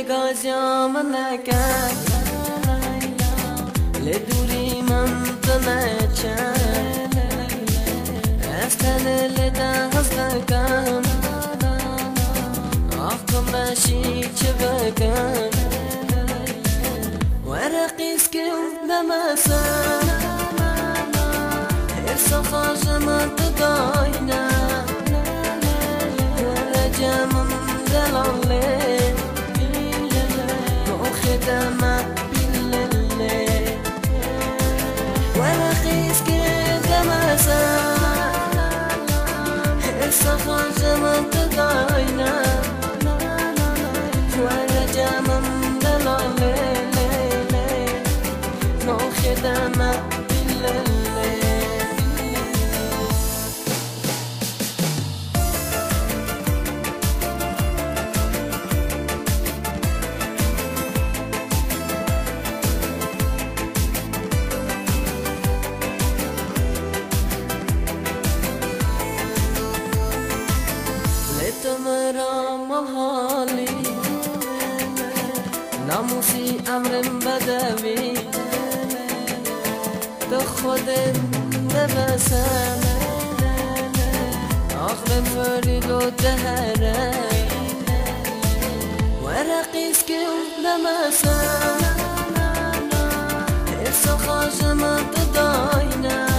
نگازیا منکن لدوری من تنچن استن لدهز لکن آفتم باشی چه بکن ورقیس که دمسن هرسا خاجمت داینا ورجمم دلاله مخدمت بالله ورقیس که دمسن هرسا خاجمت داینا ورجمم دلاله مخدمت بالله تمرا محالی ناموسی امرم بدوی تو خودت نبسم آخرم فرید و دهره ورقیس که نمسم حس خاشمت داینا